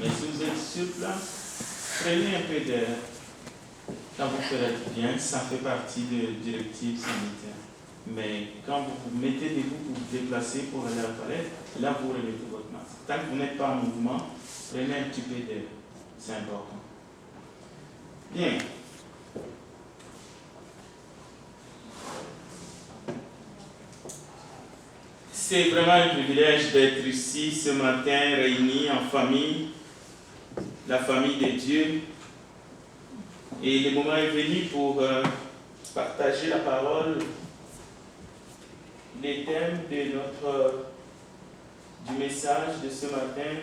Mais si vous êtes sur place, prenez un peu d'air quand vous ferez bien, ça fait partie des directives sanitaires. Mais quand vous vous mettez debout pour vous déplacer pour aller à la toilette, là vous remettez votre masque. Tant que vous n'êtes pas en mouvement, prenez un petit peu d'air. C'est important. Bien. C'est vraiment un privilège d'être ici ce matin, réunis en famille, la famille de Dieu. Et le moment est venu pour partager la parole. Les thèmes du message de ce matin,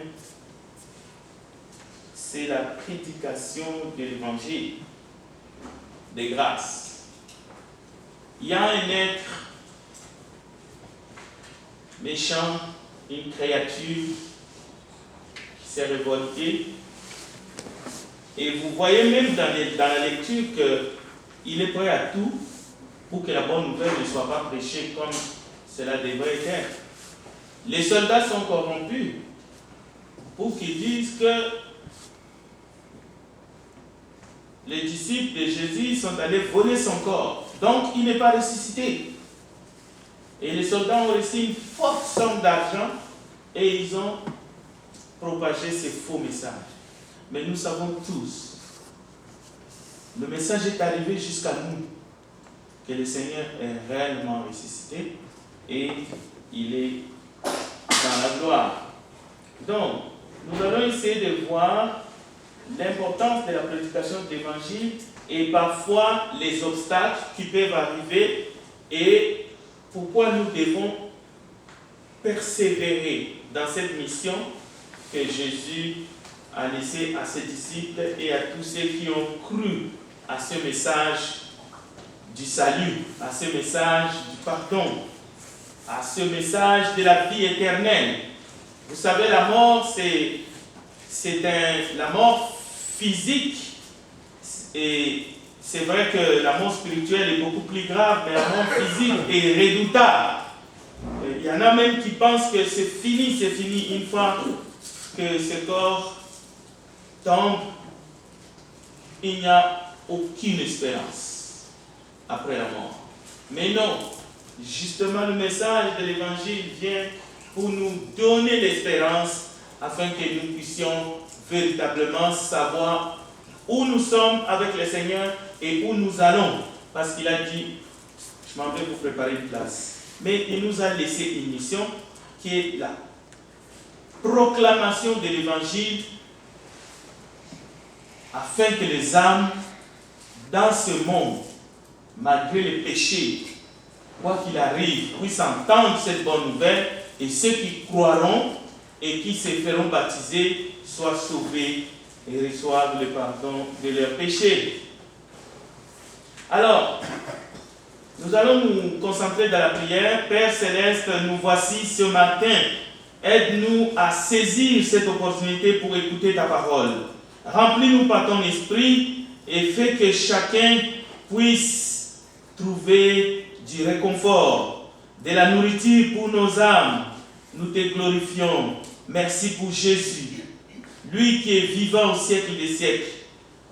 c'est la prédication de l'évangile des grâces. Il y a un être méchant, une créature qui s'est révoltée. Et vous voyez même dans la lecture qu'il est prêt à tout pour que la bonne nouvelle ne soit pas prêchée comme cela devrait être. Les soldats sont corrompus pour qu'ils disent que les disciples de Jésus sont allés voler son corps. Donc, il n'est pas ressuscité. Et les soldats ont reçu une forte somme d'argent et ils ont propagé ces faux messages. Mais nous savons tous, le message est arrivé jusqu'à nous, que le Seigneur est réellement ressuscité et il est dans la gloire. Donc, nous allons essayer de voir l'importance de la prédication de l'Évangile et parfois les obstacles qui peuvent arriver et pourquoi nous devons persévérer dans cette mission que Jésus a laissée à ses disciples et à tous ceux qui ont cru à ce message du salut, à ce message du pardon, à ce message de la vie éternelle. Vous savez, la mort, la mort physique, et c'est vrai que la mort spirituelle est beaucoup plus grave, mais la mort physique est redoutable. Il y en a même qui pensent que c'est fini une fois que ce corps tombe, il n'y a aucune espérance après la mort. Mais non, justement le message de l'Évangile vient pour nous donner l'espérance afin que nous puissions véritablement savoir où nous sommes avec le Seigneur et où nous allons. Parce qu'il a dit, je m'en vais vous préparer une place. Mais il nous a laissé une mission qui est la proclamation de l'Évangile afin que les âmes dans ce monde, malgré les péchés, quoi qu'il arrive, puissent entendre cette bonne nouvelle et ceux qui croiront et qui se feront baptiser soient sauvés et reçoivent le pardon de leurs péchés. Alors, nous allons nous concentrer dans la prière. Père Céleste, nous voici ce matin. Aide-nous à saisir cette opportunité pour écouter ta parole. Remplis-nous par ton esprit et fais que chacun puisse trouver du réconfort, de la nourriture pour nos âmes. Nous te glorifions. Merci pour Jésus, lui qui est vivant au siècle des siècles.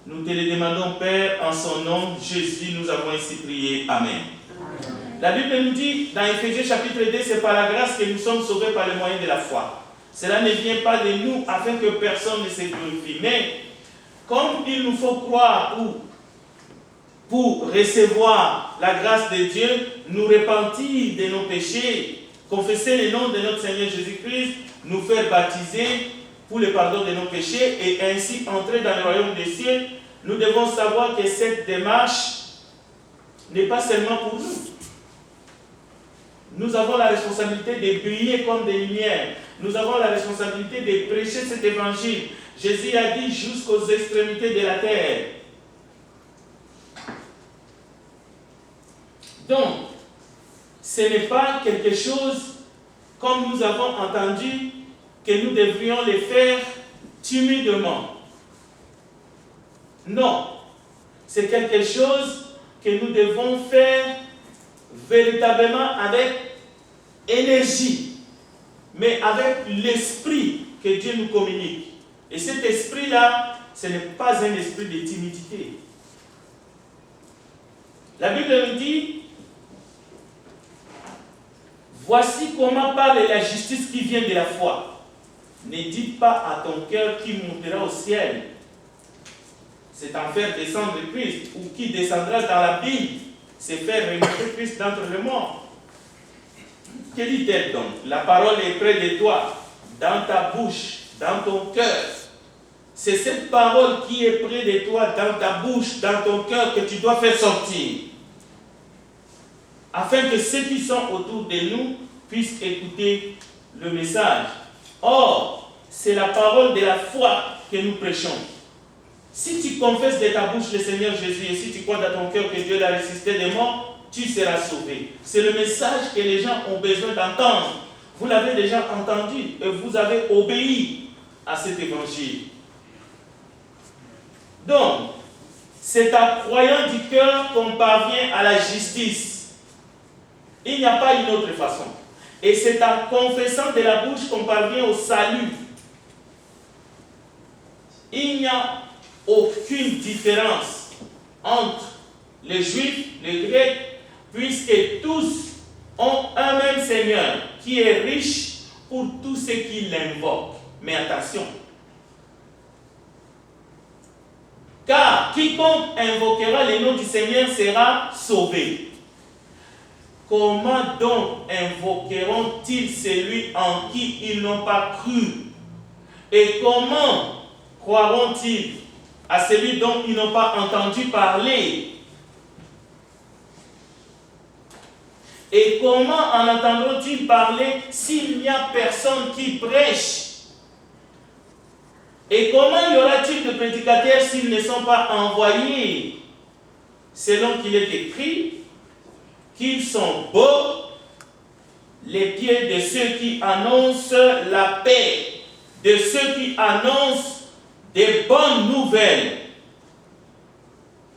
Nous te le demandons, Père, en son nom, Jésus, nous avons ainsi prié. Amen. La Bible nous dit, dans Éphésiens chapitre 2, c'est par la grâce que nous sommes sauvés par le moyen de la foi. Cela ne vient pas de nous afin que personne ne se glorifie. Mais, comme il nous faut croire pour recevoir la grâce de Dieu, nous repentir de nos péchés, confesser le nom de notre Seigneur Jésus-Christ, nous faire baptiser pour le pardon de nos péchés et ainsi entrer dans le royaume des cieux, nous devons savoir que cette démarche n'est pas seulement pour nous. Nous avons la responsabilité de briller comme des lumières. Nous avons la responsabilité de prêcher cet évangile. Jésus a dit jusqu'aux extrémités de la terre. Donc, ce n'est pas quelque chose comme nous avons entendu que nous devrions le faire timidement. Non, c'est quelque chose que nous devons faire véritablement avec énergie, mais avec l'esprit que Dieu nous communique. Et cet esprit-là, ce n'est pas un esprit de timidité. La Bible nous dit, voici comment parle la justice qui vient de la foi. Ne dis pas à ton cœur qui montera au ciel. C'est en faire descendre Christ, ou qui descendra dans la Bible, c'est faire remonter Christ d'entre les morts. Que dit-elle donc? La parole est près de toi, dans ta bouche, dans ton cœur. C'est cette parole qui est près de toi, dans ta bouche, dans ton cœur, que tu dois faire sortir. Afin que ceux qui sont autour de nous puissent écouter le message. Or, c'est la parole de la foi que nous prêchons. Si tu confesses de ta bouche le Seigneur Jésus et si tu crois dans ton cœur que Dieu l'a ressuscité des morts, tu seras sauvé. C'est le message que les gens ont besoin d'entendre. Vous l'avez déjà entendu et vous avez obéi à cet évangile. Donc, c'est en croyant du cœur qu'on parvient à la justice. Il n'y a pas une autre façon. Et c'est en confessant de la bouche qu'on parvient au salut. Il n'y a aucune différence entre les Juifs, les Grecs, puisque tous ont un même Seigneur qui est riche pour tous ceux qui l'invoquent. Mais attention, car quiconque invoquera le nom du Seigneur sera sauvé. Comment donc invoqueront-ils celui en qui ils n'ont pas cru? Et comment croiront-ils à celui dont ils n'ont pas entendu parler? Et comment en entendront-ils parler s'il n'y a personne qui prêche? Et comment y aura-t-il de prédicateurs s'ils ne sont pas envoyés? Selon qu'il est écrit qu'ils sont beaux, les pieds de ceux qui annoncent la paix, de ceux qui annoncent des bonnes nouvelles.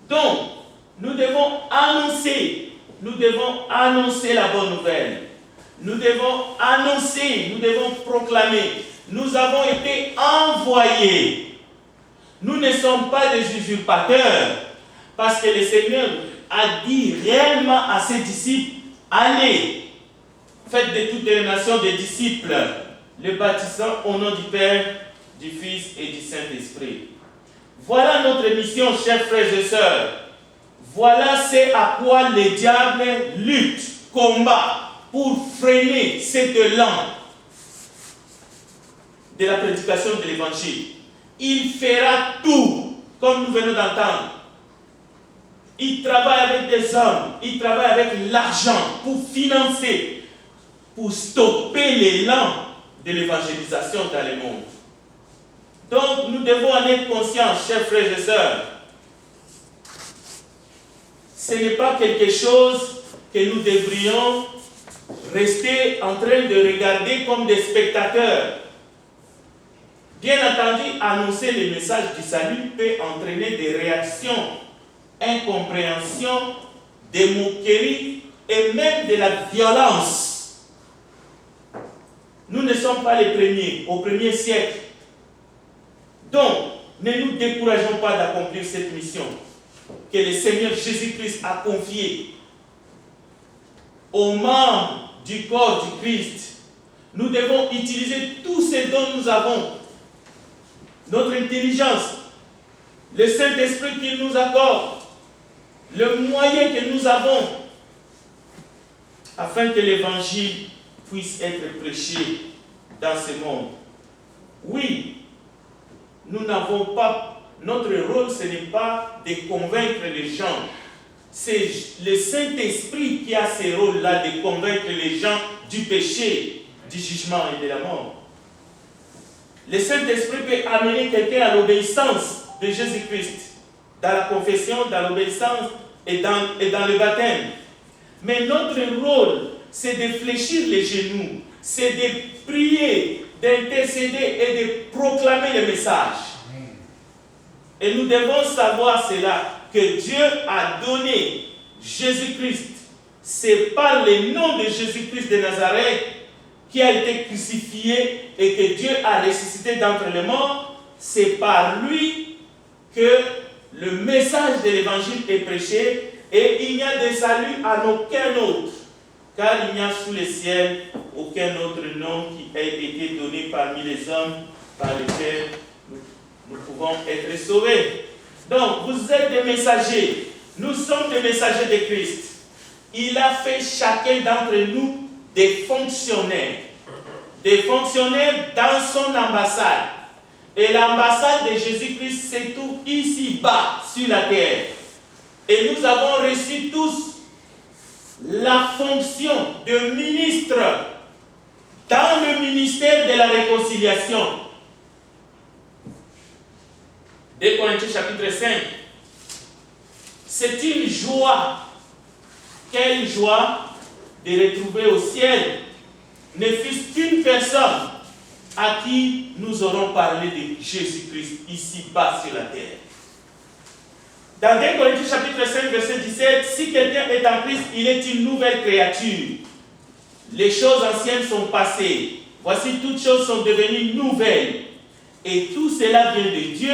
Donc, nous devons annoncer la bonne nouvelle. Nous devons annoncer, nous devons proclamer. Nous avons été envoyés. Nous ne sommes pas des usurpateurs, parce que le Seigneur a dit réellement à ses disciples, allez, faites de toutes les nations des disciples, les baptisant au nom du Père, du Fils et du Saint-Esprit. Voilà notre mission, chers frères et sœurs. Voilà ce à quoi le diable lutte, combat, pour freiner cette langue de la prédication de l'évangile. Il fera tout, comme nous venons d'entendre. Il travaille avec des hommes, il travaille avec l'argent pour financer, pour stopper l'élan de l'évangélisation dans le monde. Donc nous devons en être conscients, chers frères et sœurs. Ce n'est pas quelque chose que nous devrions rester en train de regarder comme des spectateurs. Bien entendu, annoncer le message du salut peut entraîner des réactions, incompréhension, des moqueries et même de la violence. Nous ne sommes pas les premiers, au 1er siècle. Donc, ne nous décourageons pas d'accomplir cette mission que le Seigneur Jésus-Christ a confiée aux membres du corps du Christ. Nous devons utiliser tout ce dont nous avons, notre intelligence, le Saint-Esprit qu'il nous accorde, le moyen que nous avons, afin que l'évangile puisse être prêché dans ce monde. Oui, nous n'avons pas, notre rôle ce n'est pas de convaincre les gens. C'est le Saint-Esprit qui a ce rôle-là de convaincre les gens du péché, du jugement et de la mort. Le Saint-Esprit peut amener quelqu'un à l'obéissance de Jésus-Christ, dans la confession, dans l'obéissance et dans le baptême. Mais notre rôle, c'est de fléchir les genoux, c'est de prier, d'intercéder et de proclamer le message. Et nous devons savoir cela, que Dieu a donné Jésus-Christ. C'est par le nom de Jésus-Christ de Nazareth qui a été crucifié et que Dieu a ressuscité d'entre les morts, c'est par lui que le message de l'évangile est prêché et il n'y a de salut à aucun autre, car il n'y a sous le ciel aucun autre nom qui ait été donné parmi les hommes par lequel nous pouvons être sauvés. Donc, vous êtes des messagers. Nous sommes des messagers de Christ. Il a fait chacun d'entre nous des fonctionnaires dans son ambassade. Et l'ambassade de Jésus-Christ se trouve ici-bas, sur la terre. Et nous avons reçu tous la fonction de ministre dans le ministère de la réconciliation. 2 Corinthiens chapitre 5. C'est une joie. Quelle joie de retrouver au ciel ne fût-ce qu'une personne à qui nous aurons parlé de Jésus-Christ ici-bas sur la terre. Dans 2 Corinthiens chapitre 5 verset 17, si quelqu'un est en Christ, il est une nouvelle créature. Les choses anciennes sont passées. Voici, toutes choses sont devenues nouvelles. Et tout cela vient de Dieu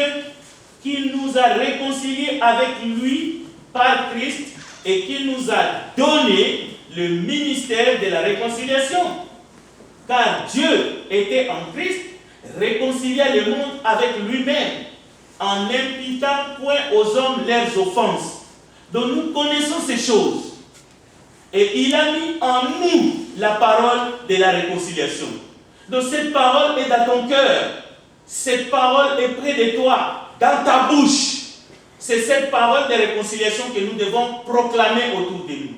qui nous a réconciliés avec lui par Christ et qui nous a donné le ministère de la réconciliation. Car Dieu était en Christ, réconciliait le monde avec lui-même, en n'imputant point aux hommes leurs offenses. Donc nous connaissons ces choses. Et il a mis en nous la parole de la réconciliation. Donc cette parole est dans ton cœur. Cette parole est près de toi, dans ta bouche. C'est cette parole de réconciliation que nous devons proclamer autour de nous.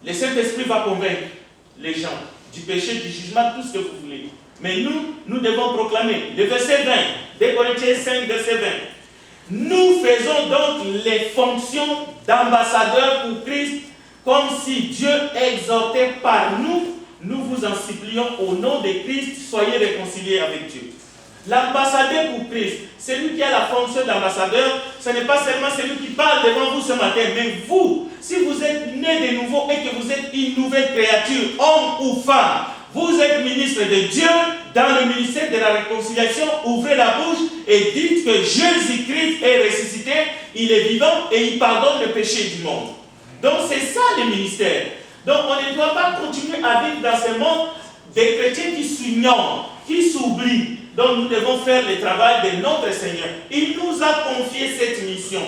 Le Saint-Esprit va convaincre les gens du péché, du jugement, tout ce que vous voulez. Mais nous devons proclamer. Le verset 20, 2 Corinthiens 5, verset 20. Nous faisons donc les fonctions d'ambassadeurs pour Christ, comme si Dieu exhortait par nous. Nous vous en supplions au nom de Christ, soyez réconciliés avec Dieu. L'ambassadeur pour Christ, celui qui a la fonction d'ambassadeur, ce n'est pas seulement celui qui parle devant vous ce matin, mais vous, si vous êtes né de nouveau et que vous êtes une nouvelle créature, homme ou femme, vous êtes ministre de Dieu dans le ministère de la réconciliation, ouvrez la bouche et dites que Jésus-Christ est ressuscité, il est vivant et il pardonne le péché du monde. Donc c'est ça le ministère. Donc on ne doit pas continuer à vivre dans ce monde des chrétiens qui s'ignorent, qui s'oublient. Donc nous devons faire le travail de notre Seigneur. Il nous a confié cette mission.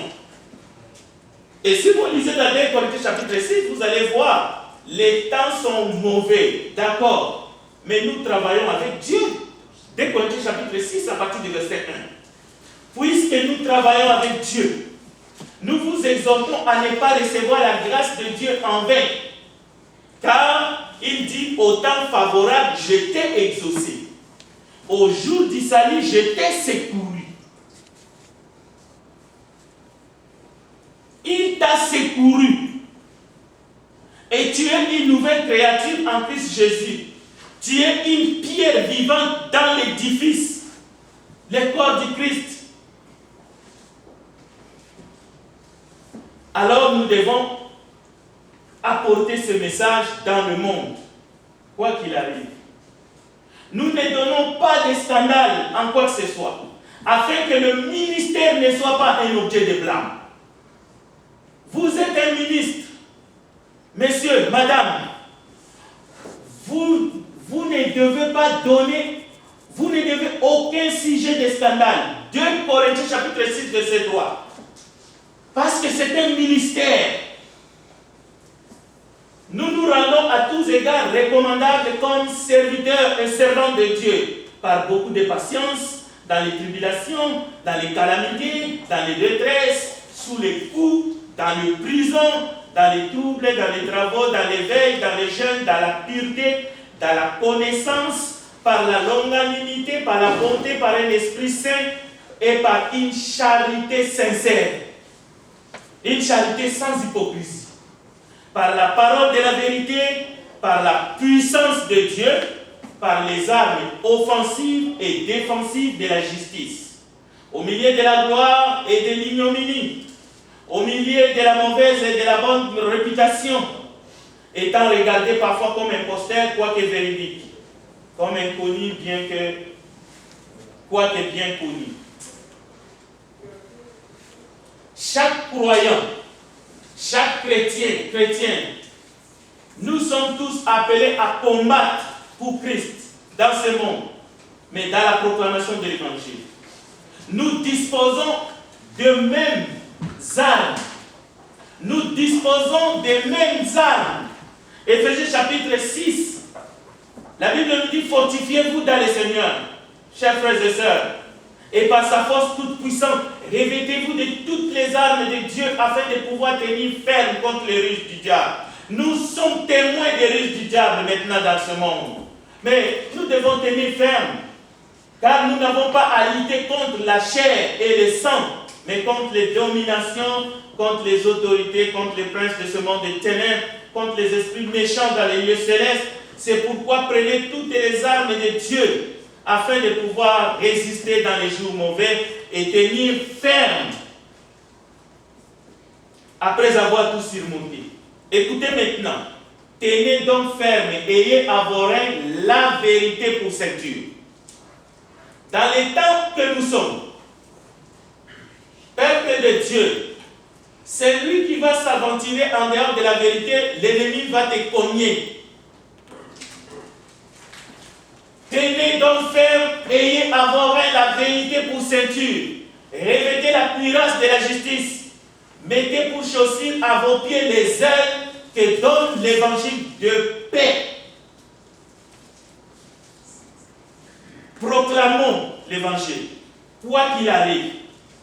Et si vous lisez dans 2 Corinthiens chapitre 6, vous allez voir, les temps sont mauvais, d'accord, mais nous travaillons avec Dieu. 2 Corinthiens chapitre 6 à partir du verset 1. Puisque nous travaillons avec Dieu, nous vous exhortons à ne pas recevoir la grâce de Dieu en vain. Car il dit, au temps favorable, je t'ai exaucé. Au jour du salut, je t'ai secouru. Il t'a secouru. Et tu es une nouvelle créature en Christ Jésus. Tu es une pierre vivante dans l'édifice, le corps du Christ. Alors nous devons apporter ce message dans le monde, quoi qu'il arrive. Nous ne donnons pas de scandale en quoi que ce soit, afin que le ministère ne soit pas un objet de blâme. Vous êtes un ministre, monsieur, madame, vous ne devez pas donner, vous ne devez aucun sujet de scandale. 2 Corinthiens chapitre 6, verset 3. Parce que c'est un ministère. Nous nous rendons à tous égards recommandables comme serviteurs et servants de Dieu, par beaucoup de patience, dans les tribulations, dans les calamités, dans les détresses, sous les coups, dans les prisons, dans les troubles, dans les travaux, dans l'éveil, dans les jeûnes, dans la pureté, dans la connaissance, par la longanimité, par la bonté, par un esprit saint et par une charité sincère. Une charité sans hypocrisie. Par la parole de la vérité, par la puissance de Dieu, par les armes offensives et défensives de la justice, au milieu de la gloire et de l'ignominie, au milieu de la mauvaise et de la bonne réputation, étant regardé parfois comme imposteur, quoique véridique, comme inconnu, quoique bien connu. chaque croyant, chaque chrétien, nous sommes tous appelés à combattre pour Christ dans ce monde, mais dans la proclamation de l'évangile. Nous disposons de mêmes armes. Nous disposons des mêmes armes. Éphésiens chapitre 6, la Bible nous dit: fortifiez-vous dans le Seigneur, chers frères et sœurs, et par sa force toute puissante, revêtez-vous de toutes les armes de Dieu afin de pouvoir tenir ferme contre les ruses du diable. Nous sommes témoins des ruses du diable maintenant dans ce monde. Mais nous devons tenir ferme, car nous n'avons pas à lutter contre la chair et le sang, mais contre les dominations, contre les autorités, contre les princes de ce monde des ténèbres, contre les esprits méchants dans les lieux célestes. C'est pourquoi prenez toutes les armes de Dieu, afin de pouvoir résister dans les jours mauvais et tenir ferme après avoir tout surmonté. Écoutez maintenant, tenez donc ferme et ayez à vos reins la vérité pour ceinture. Dans les temps que nous sommes, peuple de Dieu, celui qui va s'aventurer en dehors de la vérité, l'ennemi va te cogner. Tenez donc ferme, ayez à vos reins la vérité pour ceinture. Revêtez la cuirasse de la justice. Mettez pour chaussures à vos pieds les ailes que donne l'évangile de paix. Proclamons l'évangile, quoi qu'il arrive.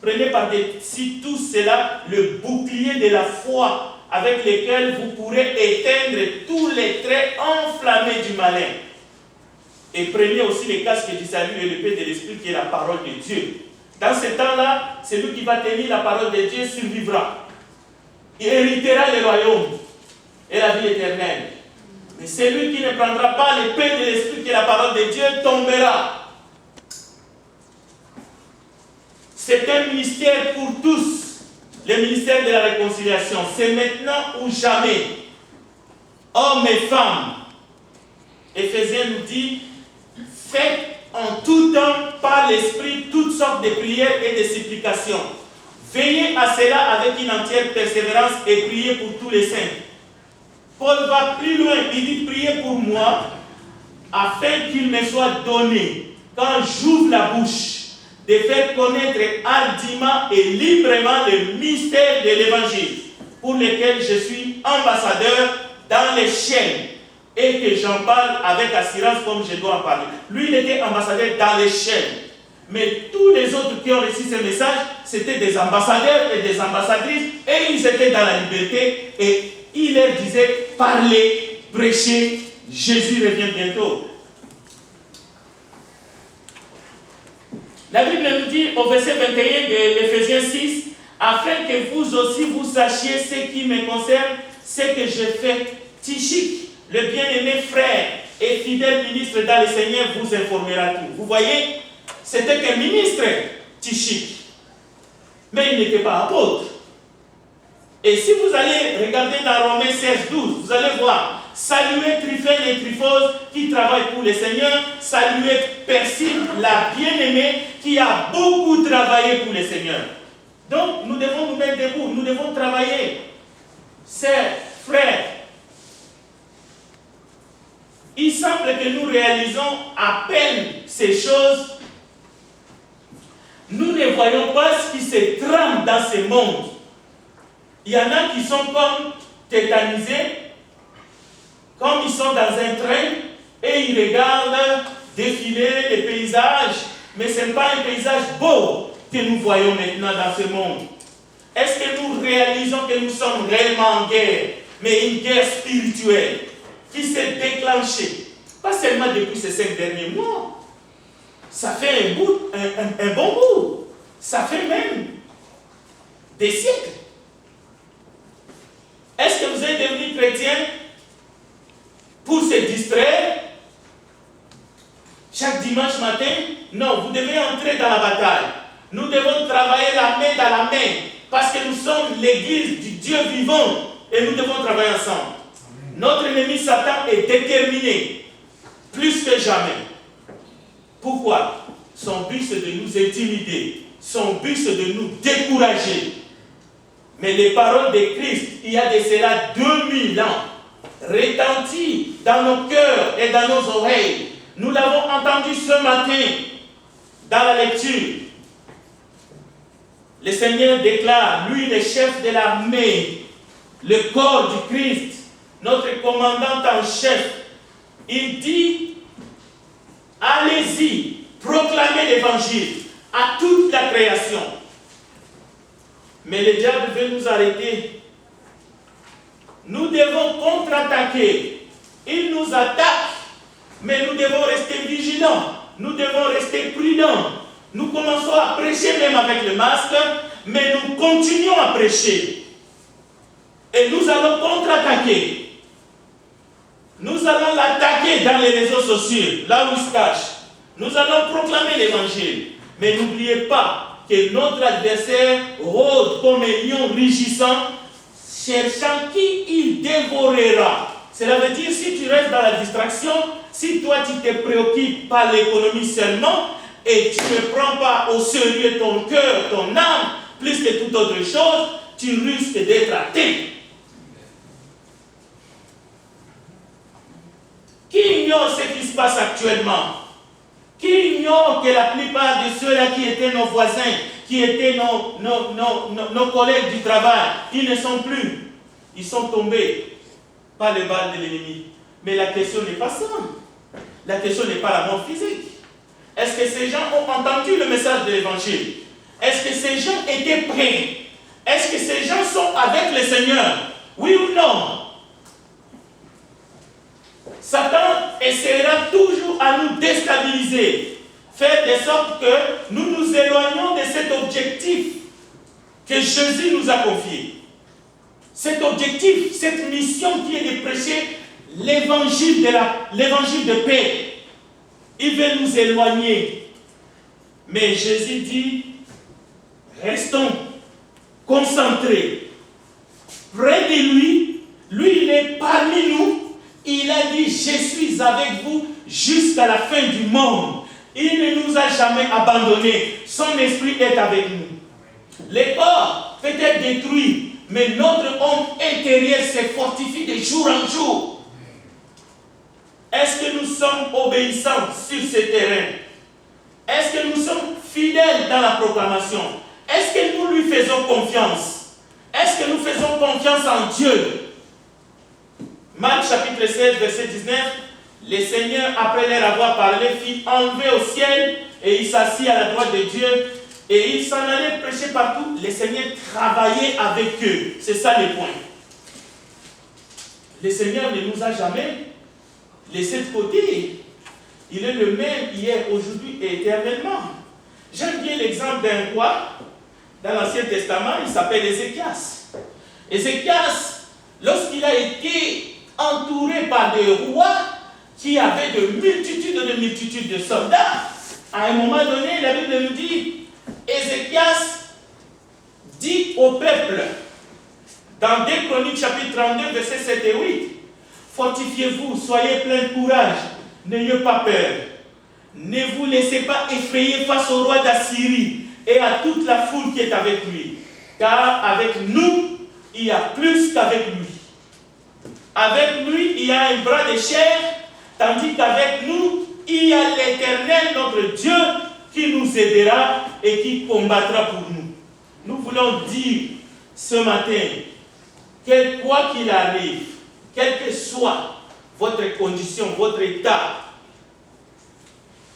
Prenez par-dessus tout cela le bouclier de la foi avec lequel vous pourrez éteindre tous les traits enflammés du malin. Et prenez aussi les casques du salut et l'épée de l'esprit qui est la parole de Dieu. Dans ce temps-là, celui qui va tenir la parole de Dieu survivra. Il héritera le royaume et la vie éternelle. Mais celui qui ne prendra pas l'épée de l'esprit qui est la parole de Dieu tombera. C'est un ministère pour tous, le ministère de la réconciliation. C'est maintenant ou jamais. Hommes et femmes. Éphésiens nous dit: faites en tout temps par l'Esprit toutes sortes de prières et de supplications. Veillez à cela avec une entière persévérance et priez pour tous les saints. Paul va plus loin, il dit: priez pour moi afin qu'il me soit donné, quand j'ouvre la bouche, de faire connaître hardiment et librement le mystère de l'évangile, pour lequel je suis ambassadeur dans les chaînes, et que j'en parle avec assurance comme je dois en parler. Lui, il était ambassadeur dans les chaînes. Mais tous les autres qui ont reçu ce message, c'était des ambassadeurs et des ambassadrices, et ils étaient dans la liberté, et il leur disait: parlez, prêchez, Jésus revient bientôt. La Bible nous dit au verset 21 de Éphésiens 6, afin que vous aussi vous sachiez ce qui me concerne, ce que je fais. Tychique, le bien-aimé frère et fidèle ministre dans le Seigneur, vous informera tout. Vous voyez, c'était qu'un ministre, Tychique, mais il n'était pas apôtre. Et si vous allez regarder dans Romains 16, 12, vous allez voir: saluez Tryphène et Tryphose qui travaillent pour le Seigneur, saluez Persille, la bien-aimée, qui a beaucoup travaillé pour le Seigneur. Donc, nous devons nous mettre debout, nous devons travailler. Sœurs, frères, il semble que nous réalisons à peine ces choses. Nous ne voyons pas ce qui se trame dans ce monde. Il y en a qui sont comme tétanisés, comme ils sont dans un train et ils regardent défiler les paysages, mais ce n'est pas un paysage beau que nous voyons maintenant dans ce monde. Est-ce que nous réalisons que nous sommes réellement en guerre, mais une guerre spirituelle qui s'est déclenchée, pas seulement depuis ces 5 derniers mois, ça fait un bon bout, ça fait même des siècles. Est-ce que vous êtes devenu chrétien pour se distraire chaque dimanche matin? Non, vous devez entrer dans la bataille. Nous devons travailler la main dans la main, parce que nous sommes l'église du Dieu vivant et nous devons travailler ensemble. Notre ennemi Satan est déterminé, plus que jamais. Pourquoi? Son but c'est de nous intimider, son but c'est de nous décourager. Mais les paroles de Christ, il y a de cela 2000 ans, retenties dans nos cœurs et dans nos oreilles. Nous l'avons entendu ce matin dans la lecture. Le Seigneur déclare, lui le chef de l'armée, le corps du Christ, notre commandant en chef, il dit, allez-y, proclamez l'évangile à toute la création. Mais le diable veut nous arrêter. Nous devons contre-attaquer. Il nous attaque, mais nous devons rester vigilants. Nous devons rester prudents. Nous commençons à prêcher même avec le masque, mais nous continuons à prêcher. Et nous allons contre-attaquer. Nous allons l'attaquer dans les réseaux sociaux, là où il se cache. Nous allons proclamer l'évangile. Mais n'oubliez pas que notre adversaire rôde comme un lion rugissant, cherchant qui il dévorera. Cela veut dire, si tu restes dans la distraction, si toi tu te préoccupes par l'économie seulement, et tu ne prends pas au sérieux ton cœur, ton âme, plus que toute autre chose, tu risques d'être athée. Qui ignore ce qui se passe actuellement? Qui ignore que la plupart de ceux-là qui étaient nos voisins, qui étaient nos collègues du travail, ils ne sont plus. Ils sont tombés par les balles de l'ennemi. Mais la question n'est pas ça. La question n'est pas la mort physique. Est-ce que ces gens ont entendu le message de l'évangile? Est-ce que ces gens étaient prêts? Est-ce que ces gens sont avec le Seigneur? Oui ou non? Satan essaiera toujours à nous déstabiliser, faire de sorte que nous nous éloignons de cet objectif que Jésus nous a confié. Cet objectif, cette mission qui est de prêcher l'évangile de paix. Il veut nous éloigner. Mais Jésus dit, restons concentrés. Près de lui, lui il est parmi nous. Il a dit, je suis avec vous jusqu'à la fin du monde. Il ne nous a jamais abandonnés. Son esprit est avec nous. Le corps peut être détruit, mais notre homme intérieur se fortifie de jour en jour. Est-ce que nous sommes obéissants sur ce terrain? Est-ce que nous sommes fidèles dans la proclamation? Est-ce que nous lui faisons confiance? Est-ce que nous faisons confiance en Dieu? Marc chapitre 16, verset 19, le Seigneur, après leur avoir parlé, fit enlever au ciel et il s'assit à la droite de Dieu et il s'en allait prêcher partout. Le Seigneur travaillait avec eux. C'est ça le point. Le Seigneur ne nous a jamais laissé de côté. Il est le même hier, aujourd'hui et éternellement. J'aime bien l'exemple d'un roi dans l'Ancien Testament, il s'appelle Ézéchias. Ézéchias, lorsqu'il a été entouré par des rois qui avaient de multitudes de soldats, à un moment donné, la Bible nous dit, Ézéchias dit au peuple, dans 2 Chroniques chapitre 32, versets 7 et 8, fortifiez-vous, soyez plein de courage, n'ayez pas peur, ne vous laissez pas effrayer face au roi d'Assyrie et à toute la foule qui est avec lui, car avec nous, il y a plus qu'avec lui. Avec lui, il y a un bras de chair, tandis qu'avec nous, il y a l'Éternel, notre Dieu, qui nous aidera et qui combattra pour nous. Nous voulons dire ce matin, que quoi qu'il arrive, quelle que soit votre condition, votre état,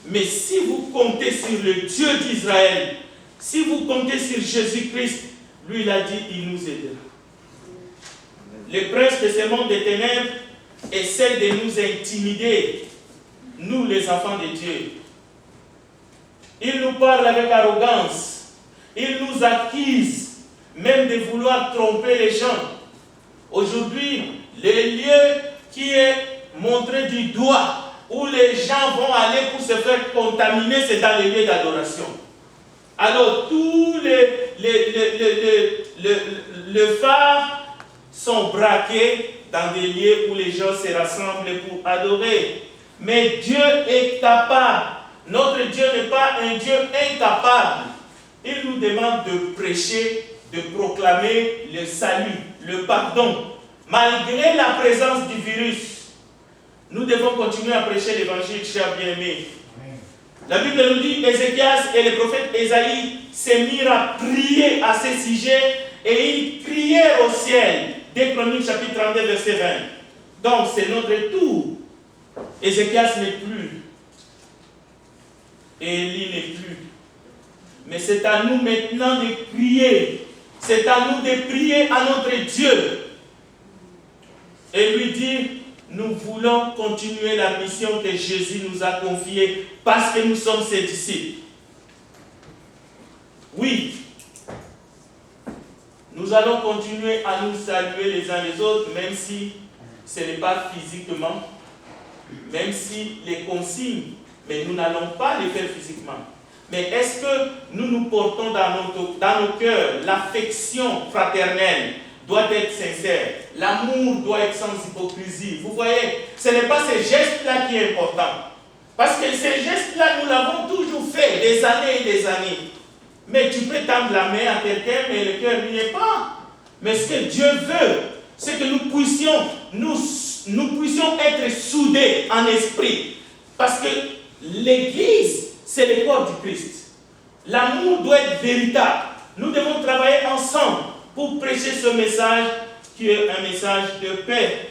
mais si vous comptez sur le Dieu d'Israël, si vous comptez sur Jésus-Christ, lui il a dit, il nous aidera. Le prince de ce monde des ténèbres essaie de nous intimider, nous les enfants de Dieu. Il nous parle avec arrogance, il nous accuse même de vouloir tromper les gens. Aujourd'hui, le lieu qui est montré du doigt, où les gens vont aller pour se faire contaminer, c'est dans les lieux d'adoration. Alors tous les phares sont braqués dans des lieux où les gens se rassemblent pour adorer. Mais Dieu est capable. Notre Dieu n'est pas un Dieu incapable. Il nous demande de prêcher de proclamer le salut, le pardon. Malgré la présence du virus, nous devons continuer à prêcher l'évangile, chers bien-aimés. La Bible nous dit, Ézéchias et le prophète Ésaïe se mirent à prier à ce sujet et ils crièrent au ciel. Dès Chroniques chapitre 32, verset 20. Donc c'est notre tour. Ézéchias n'est plus. Élie n'est plus. Mais c'est à nous maintenant de prier. C'est à nous de prier à notre Dieu. Et lui dire, nous voulons continuer la mission que Jésus nous a confiée parce que nous sommes ses disciples. Oui, nous allons continuer à nous saluer les uns les autres, même si ce n'est pas physiquement, même si les consignes, mais nous n'allons pas les faire physiquement. Mais est-ce que nous nous portons dans nos cœurs l'affection fraternelle doit être sincère, l'amour doit être sans hypocrisie. Vous voyez, ce n'est pas ces gestes-là qui est important. Parce que ces gestes-là, nous l'avons toujours fait des années et des années. Mais tu peux tendre la main à quelqu'un, mais le cœur n'y est pas. Mais ce que Dieu veut, c'est que nous puissions être soudés en esprit. Parce que l'Église, c'est le corps du Christ. L'amour doit être véritable. Nous devons travailler ensemble pour prêcher ce message qui est un message de paix.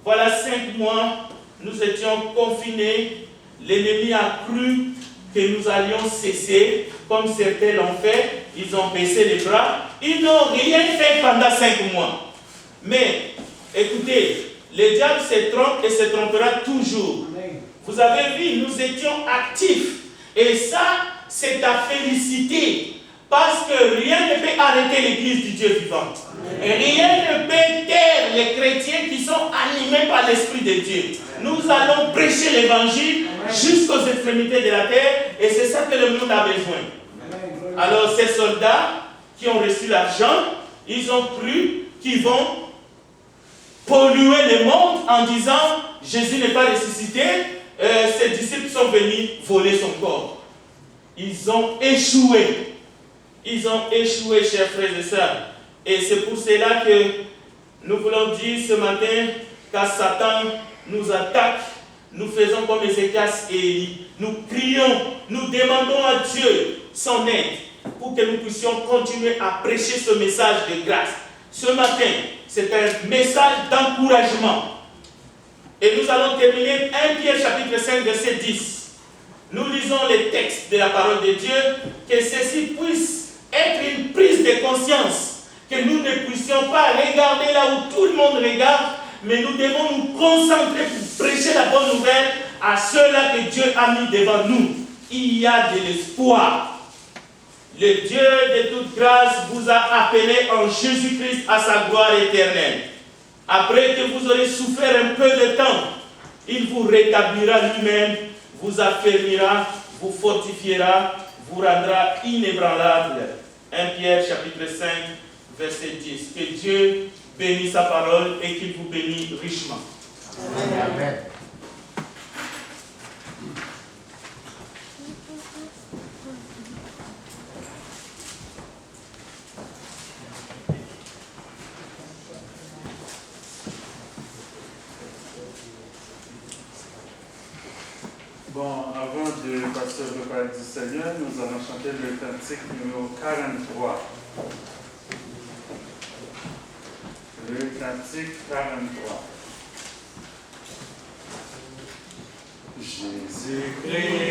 Voilà 5 mois, nous étions confinés. L'ennemi a cru que nous allions cesser, comme certains l'ont fait. Ils ont baissé les bras. Ils n'ont rien fait pendant 5 mois. Mais, écoutez, le diable se trompe et se trompera toujours. Vous avez vu, nous étions actifs. Et ça, c'est à féliciter. Parce que rien ne peut arrêter l'Église du Dieu vivant. Et rien ne peut taire les chrétiens qui sont animés par l'Esprit de Dieu. Nous allons prêcher l'Évangile jusqu'aux extrémités de la terre. Et c'est ça que le monde a besoin. Alors ces soldats qui ont reçu l'argent, ils ont cru qu'ils vont polluer le monde en disant Jésus n'est pas ressuscité, ses disciples sont venus voler son corps. Ils ont échoué. Ils ont échoué, chers frères et sœurs. Et c'est pour cela que nous voulons dire ce matin qu'à Satan nous attaque, nous faisons comme Ézéchias et Élie. Nous crions, nous demandons à Dieu son aide pour que nous puissions continuer à prêcher ce message de grâce. Ce matin, c'est un message d'encouragement. Et nous allons terminer 1 Pierre chapitre 5, verset 10. Nous lisons les textes de la parole de Dieu, que ceci puisse être une prise de conscience, que nous ne puissions pas regarder là où tout le monde regarde, mais nous devons nous concentrer pour prêcher la bonne nouvelle à ceux-là que Dieu a mis devant nous. Il y a de l'espoir. Le Dieu de toute grâce vous a appelé en Jésus-Christ à sa gloire éternelle. Après que vous aurez souffert un peu de temps, il vous rétablira lui-même, vous affermira, vous fortifiera, vous rendra inébranlable. 1 Pierre chapitre 5, verset 10. Que Dieu bénisse sa parole et qu'il vous bénisse richement. Amen. Bon, avant de passer au repas du Seigneur, nous allons chanter le cantique numéro 43. Le cantique 43. Jésus-Christ.